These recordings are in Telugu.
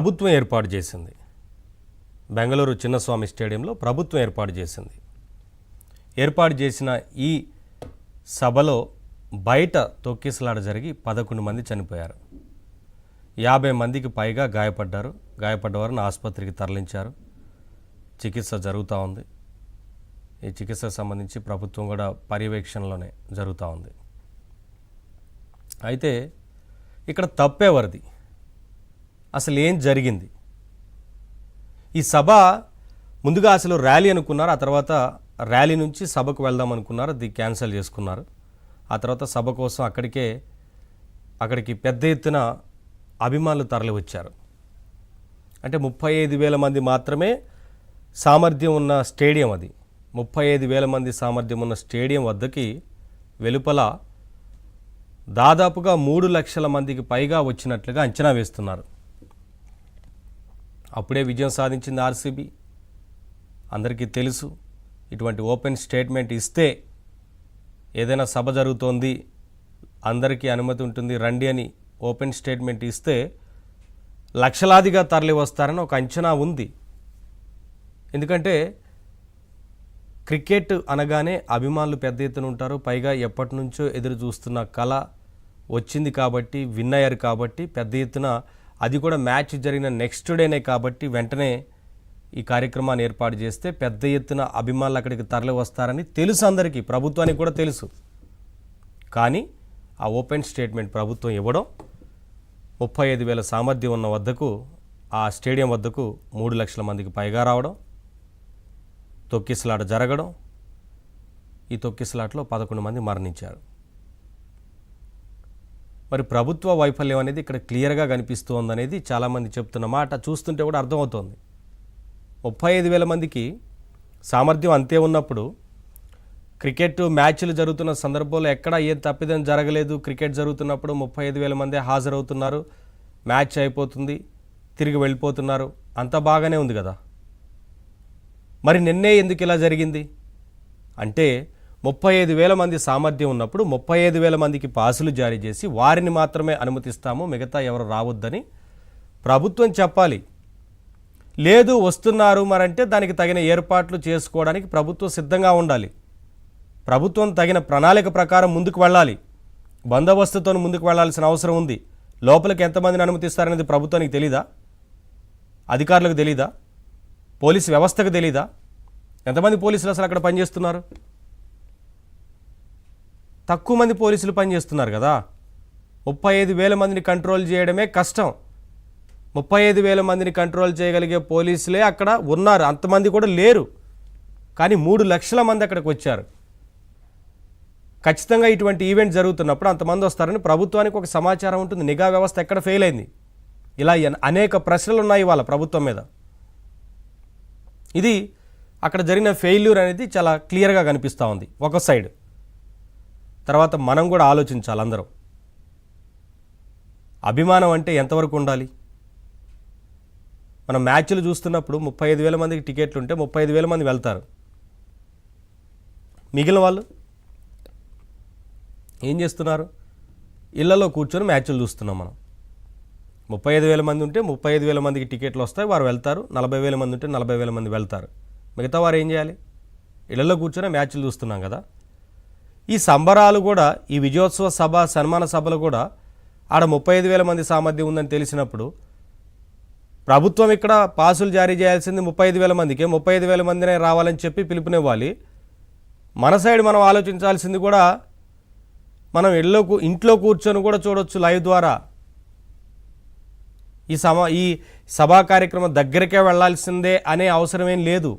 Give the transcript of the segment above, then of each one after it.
ప్రభుత్వం ఏర్పాటు చేసింది. బెంగళూరు చిన్నస్వామి స్టేడియంలో ప్రభుత్వం ఏర్పాటు చేసింది. ఏర్పాటు చేసిన ఈ సభలో బయట తొక్కిసలాట జరిగి 11 మంది చనిపోయారు. 50 మందికి పైగా గాయపడ్డారు. గాయపడ్డ వారిని ఆసుపత్రికి తరలించారు. చికిత్స జరుగుతూ ఉంది. ఈ చికిత్సకు సంబంధించి ప్రభుత్వం కూడా పర్యవేక్షణలోనే జరుగుతూ ఉంది. అయితే ఇక్కడ తప్పేవరిది? అసలు ఏం జరిగింది? ఈ సభ ముందుగా అసలు ర్యాలీ అనుకున్నారు. ఆ తర్వాత ర్యాలీ నుంచి సభకు వెళ్దాం అనుకున్నారు. అది క్యాన్సిల్ చేసుకున్నారు. ఆ తర్వాత సభ కోసం అక్కడికి పెద్ద ఎత్తున అభిమానులు తరలి వచ్చారు. అంటే 35,000 మంది మాత్రమే సామర్థ్యం ఉన్న స్టేడియం అది. 35,000 మంది సామర్థ్యం ఉన్న స్టేడియం వద్దకి వెలుపల దాదాపుగా 3 లక్షల మందికి పైగా వచ్చినట్లుగా అంచనా వేస్తున్నారు. అప్పుడే విజయం సాధించింది ఆర్సీబీ. అందరికీ తెలుసు. ఇటువంటి ఓపెన్ స్టేట్మెంట్ ఇస్తే ఏదైనా సభ జరుగుతోంది, అందరికీ అనుమతి ఉంటుంది రండి అని ఓపెన్ స్టేట్మెంట్ ఇస్తే లక్షలాదిగా తరలి వస్తారని ఒక అంచనా ఉంది. ఎందుకంటే క్రికెట్ అనగానే అభిమానులు పెద్ద ఎత్తున ఉంటారు. పైగా ఎప్పటి నుంచో ఎదురు చూస్తున్న కళ వచ్చింది కాబట్టి, విన్ అయ్యారు కాబట్టి పెద్ద ఎత్తున, అది కూడా మ్యాచ్ జరిగిన నెక్స్ట్ డేనే కాబట్టి వెంటనే ఈ కార్యక్రమాన్ని ఏర్పాటు చేస్తే పెద్ద ఎత్తున అభిమానులు అక్కడికి తరలి వస్తారని తెలుసు అందరికీ, ప్రభుత్వానికి కూడా తెలుసు. కానీ ఆ ఓపెన్ స్టేట్మెంట్ ప్రభుత్వం ఇవ్వడం, 35,000 సామర్థ్యం ఉన్న వద్దకు, ఆ స్టేడియం వద్దకు 3 లక్షల మందికి పైగా రావడం, తొక్కిసలాట జరగడం, ఈ తొక్కిసలాటలో 11 మంది మరణించారు. మరి ప్రభుత్వ వైఫల్యం అనేది ఇక్కడ క్లియర్గా కనిపిస్తోందనేది చాలామంది చెప్తున్న మాట చూస్తుంటే కూడా అర్థమవుతోంది. 35,000 మందికి సామర్థ్యం అంతే ఉన్నప్పుడు క్రికెట్ మ్యాచ్లు జరుగుతున్న సందర్భంలో ఎక్కడ ఏం తప్పిదం జరగలేదు. క్రికెట్ జరుగుతున్నప్పుడు 35,000 మంది హాజరవుతున్నారు, మ్యాచ్ అయిపోతుంది, తిరిగి వెళ్ళిపోతున్నారు, అంతా బాగానే ఉంది కదా. మరి నిన్నే ఎందుకు ఇలా జరిగింది అంటే 35,000 మంది సామర్థ్యం ఉన్నప్పుడు 35,000 మందికి పాసులు జారీ చేసి వారిని మాత్రమే అనుమతిస్తాము, మిగతా ఎవరు రావద్దని ప్రభుత్వం చెప్పాలి. లేదు వస్తున్నారు మరంటే దానికి తగిన ఏర్పాట్లు చేసుకోవడానికి ప్రభుత్వం సిద్ధంగా ఉండాలి. ప్రభుత్వం తగిన ప్రణాళిక ప్రకారం ముందుకు వెళ్ళాలి. బందోబస్తుతో ముందుకు వెళ్లాల్సిన అవసరం ఉంది. లోపలికి ఎంతమందిని అనుమతిస్తారనేది ప్రభుత్వానికి తెలీదా? అధికారులకు తెలీదా? పోలీసు వ్యవస్థకు తెలీదా? ఎంతమంది పోలీసులు అసలు అక్కడ పనిచేస్తున్నారు? తక్కువ మంది పోలీసులు పనిచేస్తున్నారు కదా. 35,000 మందిని కంట్రోల్ చేయడమే కష్టం. 35,000 మందిని కంట్రోల్ చేయగలిగే పోలీసులే అక్కడ ఉన్నారు, అంతమంది కూడా లేరు. కానీ 3 లక్షల మంది అక్కడికి వచ్చారు. ఖచ్చితంగా ఇటువంటి ఈవెంట్ జరుగుతున్నప్పుడు అంతమంది వస్తారని ప్రభుత్వానికి ఒక సమాచారం ఉంటుంది. నిఘా వ్యవస్థ ఎక్కడ ఫెయిల్ అయింది? ఇలా అనేక ప్రశ్నలు ఉన్నాయి ఇవాళ ప్రభుత్వం మీద. ఇది అక్కడ జరిగిన ఫెయిల్యూర్ అనేది చాలా క్లియర్గా కనిపిస్తూ ఉంది ఒక సైడ్. తర్వాత మనం కూడా ఆలోచించాలి అందరం. అభిమానం అంటే ఎంతవరకు ఉండాలి? మనం మ్యాచ్లు చూస్తున్నప్పుడు 35,000 మందికి టికెట్లు ఉంటే 35,000 మంది వెళ్తారు. మిగిలిన వాళ్ళు ఏం చేస్తున్నారు? ఇళ్లలో కూర్చొని మ్యాచ్లు చూస్తున్నాం మనం. 35,000 మంది ఉంటే 35,000 మందికి టికెట్లు వస్తాయి, వారు వెళ్తారు. 40,000 మంది ఉంటే 40,000 మంది వెళ్తారు. మిగతా వారు ఏం చేయాలి? ఇళ్లలో కూర్చొని మ్యాచ్లు చూస్తున్నాం కదా. ఈ సంబరాలు కూడా, ఈ విజయోత్సవ సభ, సన్మాన సభలు కూడా ఆడ 35,000 మంది సామర్థ్యం ఉందని తెలిసినప్పుడు ప్రభుత్వం ఇక్కడ పాసులు జారీ చేయాల్సింది 35,000 మందికి, 35,000 మందినే రావాలని చెప్పి పిలుపునివ్వాలి. మన సైడ్ మనం ఆలోచించాల్సింది కూడా, మనం ఇంట్లో కూర్చొని కూడా చూడొచ్చు లైవ్ ద్వారా. ఈ సభా కార్యక్రమం దగ్గరికే వెళ్లాల్సిందే అనే అవసరం ఏం లేదు.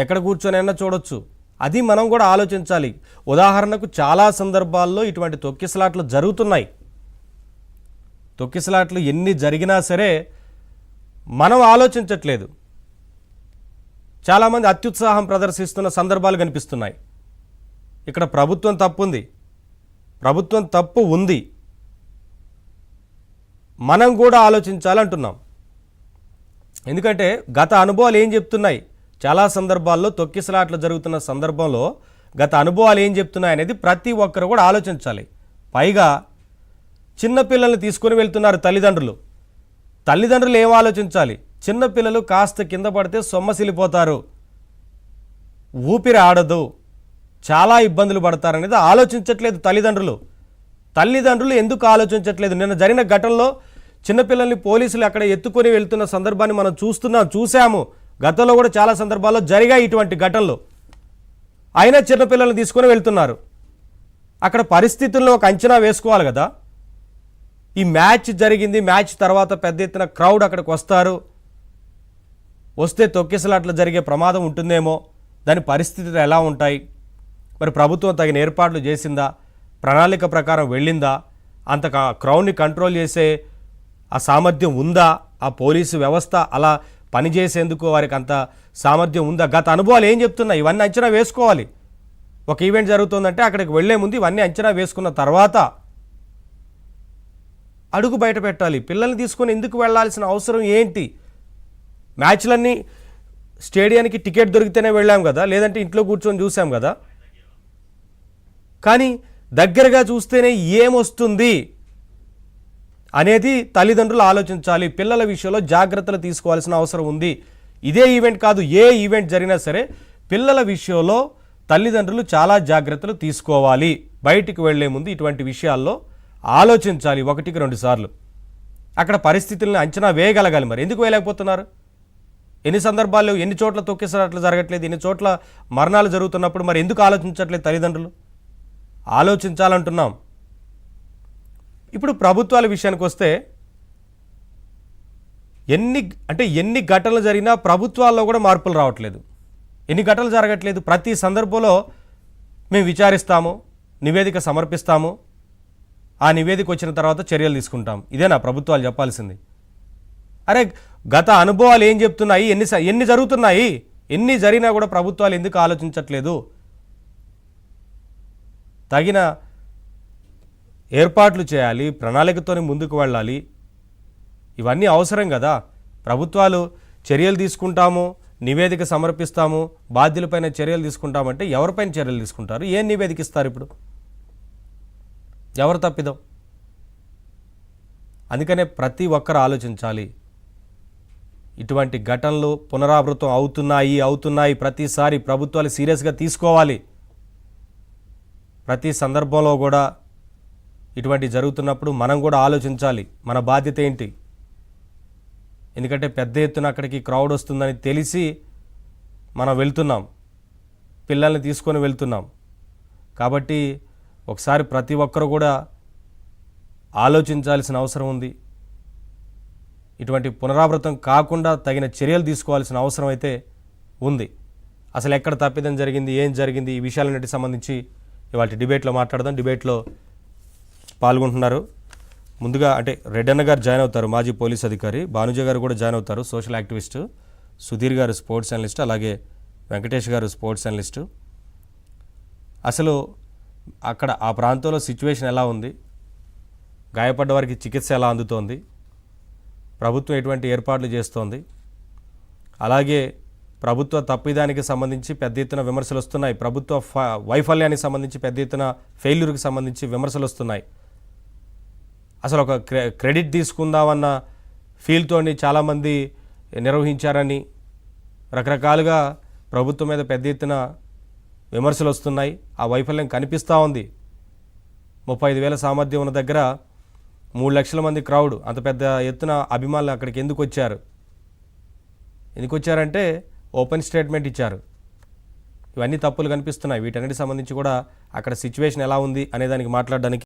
ఎక్కడ కూర్చొనైనా చూడొచ్చు. అది మనం కూడా ఆలోచించాలి. ఉదాహరణకు చాలా సందర్భాల్లో ఇటువంటి తొక్కిసలాట్లు జరుగుతున్నాయి. తొక్కిసలాట్లు ఎన్ని జరిగినా సరే మనం ఆలోచించట్లేదు. చాలామంది అత్యుత్సాహం ప్రదర్శిస్తున్న సందర్భాలు కనిపిస్తున్నాయి. ఇక్కడ ప్రభుత్వం తప్పుంది, ప్రభుత్వం తప్పు ఉంది. మనం కూడా ఆలోచించాలంటున్నాం. ఎందుకంటే గత అనుభవాలు ఏం చెప్తున్నాయి? చాలా సందర్భాల్లో తొక్కిసలాట్లు జరుగుతున్న సందర్భంలో గత అనుభవాలు ఏం చెప్తున్నాయి అనేది ప్రతి ఒక్కరు కూడా ఆలోచించాలి. పైగా చిన్నపిల్లల్ని తీసుకొని వెళ్తున్నారు తల్లిదండ్రులు. తల్లిదండ్రులు ఏం ఆలోచించాలి? చిన్నపిల్లలు కాస్త కింద పడితే సొమ్మసిల్లిపోతారు, ఊపిరి ఆడదు, చాలా ఇబ్బందులు పడతారనేది ఆలోచించట్లేదు తల్లిదండ్రులు ఎందుకు ఆలోచించట్లేదు? నిన్న జరిగిన ఘటనలో చిన్నపిల్లల్ని పోలీసులు అక్కడ ఎత్తుకొని వెళ్తున్న సందర్భాన్ని మనం చూసాము. గతంలో కూడా చాలా సందర్భాల్లో జరిగాయి ఇటువంటి ఘటనలు. అయినా చిన్నపిల్లల్ని తీసుకొని వెళ్తున్నారు. అక్కడ పరిస్థితుల్లో ఒక అంచనా వేసుకోవాలి కదా. ఈ మ్యాచ్ జరిగింది, మ్యాచ్ తర్వాత పెద్ద ఎత్తున క్రౌడ్ అక్కడికి వస్తే తొక్కిసలాట్లు జరిగే ప్రమాదం ఉంటుందేమో, దాని పరిస్థితులు ఎలా ఉంటాయి, మరి ప్రభుత్వం తగిన ఏర్పాట్లు చేసిందా, ప్రణాళిక ప్రకారం వెళ్ళిందా, అంత క్రౌడ్ని కంట్రోల్ చేసే ఆ సామర్థ్యం ఉందా, ఆ పోలీసు వ్యవస్థ అలా పనిచేసేందుకు వారికి అంత సామర్థ్యం ఉందా, గత అనుభవాలు ఏం చెప్తున్నాయి, ఇవన్నీ అంచనా వేసుకోవాలి. ఒక ఈవెంట్ జరుగుతుందంటే అక్కడికి వెళ్లే ముందు ఇవన్నీ అంచనా వేసుకున్న తర్వాత అడుగు బయట పెట్టాలి. పిల్లల్ని తీసుకొని ఎందుకు వెళ్లాల్సిన అవసరం ఏంటి? మ్యాచ్లన్నీ స్టేడియానికి టికెట్ దొరికితేనే వెళ్ళాం కదా, లేదంటే ఇంట్లో కూర్చొని చూసాం కదా. కానీ దగ్గరగా చూస్తేనే ఏమొస్తుంది అనేది తల్లిదండ్రులు ఆలోచించాలి. పిల్లల విషయంలో జాగ్రత్తలు తీసుకోవాల్సిన అవసరం ఉంది. ఇదే ఈవెంట్ కాదు, ఏ ఈవెంట్ జరిగినా సరే పిల్లల విషయంలో తల్లిదండ్రులు చాలా జాగ్రత్తలు తీసుకోవాలి. బయటికి వెళ్లే ముందు ఇటువంటి విషయాల్లో ఆలోచించాలి 1-2 సార్లు. అక్కడ పరిస్థితులను అంచనా వేయగలగాలి. మరి ఎందుకు వేయలేకపోతున్నారు? ఎన్ని సందర్భాల్లో ఎన్ని చోట్ల తొక్కిసలాట్లు జరగట్లేదు, ఎన్ని చోట్ల మరణాలు జరుగుతున్నప్పుడు మరి ఎందుకు ఆలోచించట్లేదు తల్లిదండ్రులు? ఆలోచించాలంటున్నాం. ఇప్పుడు ప్రభుత్వాల విషయానికి వస్తే ఎన్ని ఘటనలు జరిగినా ప్రభుత్వాల్లో కూడా మార్పులు రావట్లేదు. ఎన్ని ఘటనలు జరగట్లేదు. ప్రతి సందర్భంలో మేము విచారిస్తాము, నివేదిక సమర్పిస్తాము, ఆ నివేదిక వచ్చిన తర్వాత చర్యలు తీసుకుంటాం. ఇదేనా ప్రభుత్వాలు చెప్పాల్సింది? అరే గత అనుభవాలు ఏం చెప్తున్నాయి? ఎన్ని జరుగుతున్నాయి? ఎన్ని జరిగినా కూడా ప్రభుత్వాలు ఎందుకు ఆలోచించట్లేదు? తగిన ఏర్పాట్లు చేయాలి, ప్రణాళికతో ముందుకు వెళ్ళాలి. ఇవన్నీ అవసరం కదా. ప్రభుత్వాలు చర్యలు తీసుకుంటాము, నివేదిక సమర్పిస్తాము, బాధ్యులపైన చర్యలు తీసుకుంటామంటే ఎవరిపైన చర్యలు తీసుకుంటారు? ఏం నివేదిక ఇస్తారు? ఇప్పుడు ఎవరు తప్పిదం? అందుకనే ప్రతి ఒక్కరు ఆలోచించాలి. ఇటువంటి ఘటనలు పునరావృతం అవుతున్నాయి. ప్రతిసారి ప్రభుత్వాలు సీరియస్గా తీసుకోవాలి. ప్రతి సందర్భంలో కూడా ఇటువంటి జరుగుతున్నప్పుడు మనం కూడా ఆలోచించాలి, మన బాధ్యత ఏంటి. ఎందుకంటే పెద్ద ఎత్తున అక్కడికి క్రౌడ్ వస్తుందని తెలిసి మనం వెళ్తున్నాం, పిల్లల్ని తీసుకొని వెళ్తున్నాం. కాబట్టి ఒకసారి ప్రతి ఒక్కరు కూడా ఆలోచించాల్సిన అవసరం ఉంది. ఇటువంటి పునరావృతం కాకుండా తగిన చర్యలు తీసుకోవాల్సిన అవసరం అయితే ఉంది. అసలు ఎక్కడ తప్పిదం జరిగింది, ఏం జరిగింది, ఈ విషయాలన్నిటికి సంబంధించి ఇవాళ డిబేట్లో మాట్లాడదాం. డిబేట్లో పాల్గొంటున్నారు. ముందుగా రెడ్డన్న గారు జాయిన్ అవుతారు, మాజీ పోలీస్ అధికారి. భానుజ గారు కూడా జాయిన్ అవుతారు, సోషల్ యాక్టివిస్టు. సుధీర్ గారు స్పోర్ట్స్ అనలిస్ట్, అలాగే వెంకటేష్ గారు స్పోర్ట్స్ అనలిస్టు. అసలు అక్కడ ఆ ప్రాంతంలో సిచ్యువేషన్ ఎలా ఉంది, గాయపడ్డ వారికి చికిత్స ఎలా అందుతోంది, ప్రభుత్వం ఎటువంటి ఏర్పాట్లు చేస్తోంది, అలాగే ప్రభుత్వ తప్పిదానికి సంబంధించి పెద్ద ఎత్తున విమర్శలు వస్తున్నాయి, ప్రభుత్వ వైఫల్యానికి సంబంధించి పెద్ద ఎత్తున ఫెయిల్యూర్కి సంబంధించి విమర్శలు వస్తున్నాయి. అసలు ఒక క్రెడిట్ తీసుకుందామన్న ఫీల్తోని చాలామంది నిర్వహించారని రకరకాలుగా ప్రభుత్వం మీద పెద్ద ఎత్తున విమర్శలు వస్తున్నాయి. ఆ వైఫల్యం కనిపిస్తూ ఉంది. 35,000 సామర్థ్యం ఉన్న దగ్గర 3 లక్షల మంది క్రౌడ్, అంత పెద్ద ఎత్తున అభిమానులు అక్కడికి ఎందుకు వచ్చారంటే ఓపెన్ స్టేట్మెంట్ ఇచ్చారు. ఇవన్నీ తప్పులు కనిపిస్తున్నాయి. వీటన్నిటికి సంబంధించి కూడా అక్కడ సిచ్యువేషన్ ఎలా ఉంది అనేదానికి మాట్లాడడానికి